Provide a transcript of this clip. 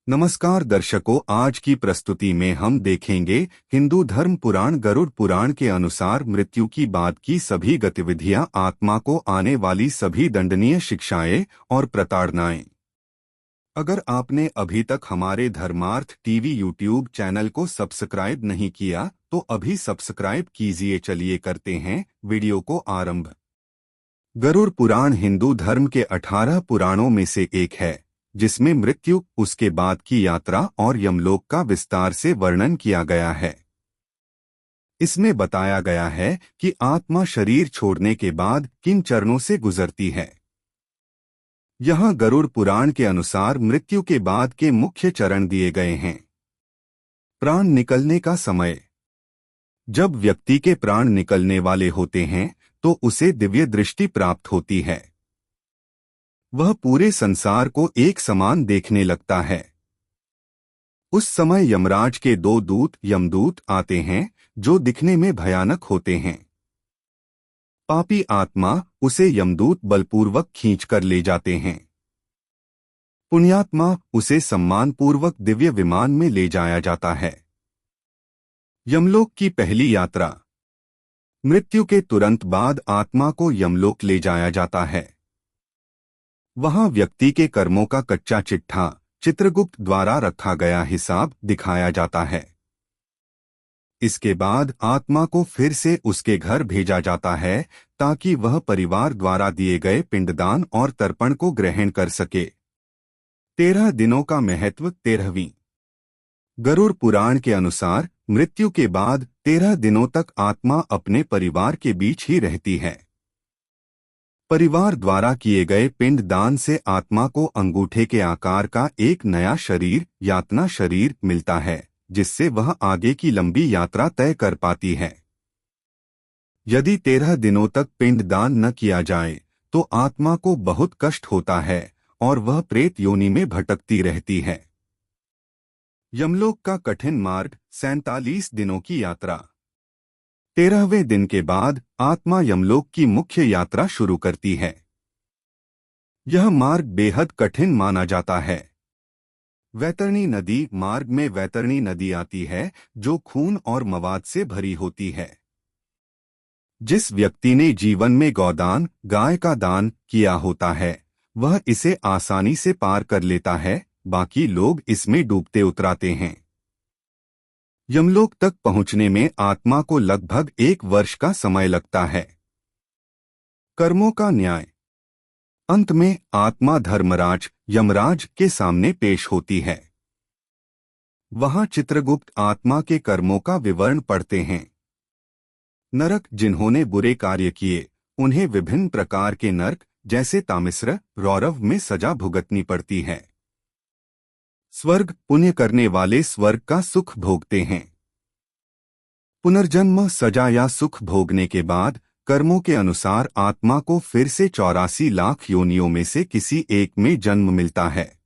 नमस्कार दर्शकों, आज की प्रस्तुति में हम देखेंगे हिंदू धर्म पुराण गरुड़ पुराण के अनुसार मृत्यु की बाद की सभी गतिविधियां, आत्मा को आने वाली सभी दंडनीय शिक्षाएं और प्रताड़नाएं। अगर आपने अभी तक हमारे धर्मार्थ टीवी यूट्यूब चैनल को सब्सक्राइब नहीं किया तो अभी सब्सक्राइब कीजिए। चलिए करते हैं वीडियो को आरंभ। गरुड़ पुराण हिंदू धर्म के 18 पुराणों में से एक है जिसमें मृत्यु, उसके बाद की यात्रा और यमलोक का विस्तार से वर्णन किया गया है। इसमें बताया गया है कि आत्मा शरीर छोड़ने के बाद किन चरणों से गुजरती है। यहाँ गरुड़ पुराण के अनुसार मृत्यु के बाद के मुख्य चरण दिए गए हैं। प्राण निकलने का समय। जब व्यक्ति के प्राण निकलने वाले होते हैं तो उसे दिव्य दृष्टि प्राप्त होती है। वह पूरे संसार को एक समान देखने लगता है। उस समय यमराज के 2 दूत यमदूत आते हैं जो दिखने में भयानक होते हैं। पापी आत्मा उसे यमदूत बलपूर्वक खींचकर ले जाते हैं। पुण्यात्मा उसे सम्मानपूर्वक दिव्य विमान में ले जाया जाता है। यमलोक की पहली यात्रा। मृत्यु के तुरंत बाद आत्मा को यमलोक ले जाया जाता है। वहां व्यक्ति के कर्मों का कच्चा चिट्ठा चित्रगुप्त द्वारा रखा गया हिसाब दिखाया जाता है। इसके बाद आत्मा को फिर से उसके घर भेजा जाता है ताकि वह परिवार द्वारा दिए गए पिंडदान और तर्पण को ग्रहण कर सके। 13 दिनों का महत्व। 13वीं। गरुड़ पुराण के अनुसार मृत्यु के बाद 13 दिनों तक आत्मा अपने परिवार के बीच ही रहती है। परिवार द्वारा किए गए पिंड दान से आत्मा को अंगूठे के आकार का एक नया शरीर, यातना शरीर, मिलता है जिससे वह आगे की लंबी यात्रा तय कर पाती है। यदि 13 दिनों तक पिंड दान न किया जाए तो आत्मा को बहुत कष्ट होता है और वह प्रेत योनि में भटकती रहती है। यमलोक का कठिन मार्ग। 47 दिनों की यात्रा। 13वें दिन के बाद आत्मा यमलोक की मुख्य यात्रा शुरू करती है। यह मार्ग बेहद कठिन माना जाता है। वैतरणी नदी मार्ग में वैतरणी नदी आती है जो खून और मवाद से भरी होती है। जिस व्यक्ति ने जीवन में गौदान, गाय का दान किया होता है वह इसे आसानी से पार कर लेता है, बाकी लोग इसमें डूबते उतराते हैं। यमलोक तक पहुंचने में आत्मा को लगभग 1 वर्ष का समय लगता है। कर्मों का न्याय। अंत में आत्मा धर्मराज यमराज के सामने पेश होती है। वहां चित्रगुप्त आत्मा के कर्मों का विवरण पढ़ते हैं। नरक। जिन्होंने बुरे कार्य किए उन्हें विभिन्न प्रकार के नरक जैसे तामिस्र, रौरव में सजा भुगतनी पड़ती है। स्वर्ग। पुण्य करने वाले स्वर्ग का सुख भोगते हैं। पुनर्जन्म। सजा या सुख भोगने के बाद कर्मों के अनुसार आत्मा को फिर से 84 लाख योनियों में से किसी एक में जन्म मिलता है।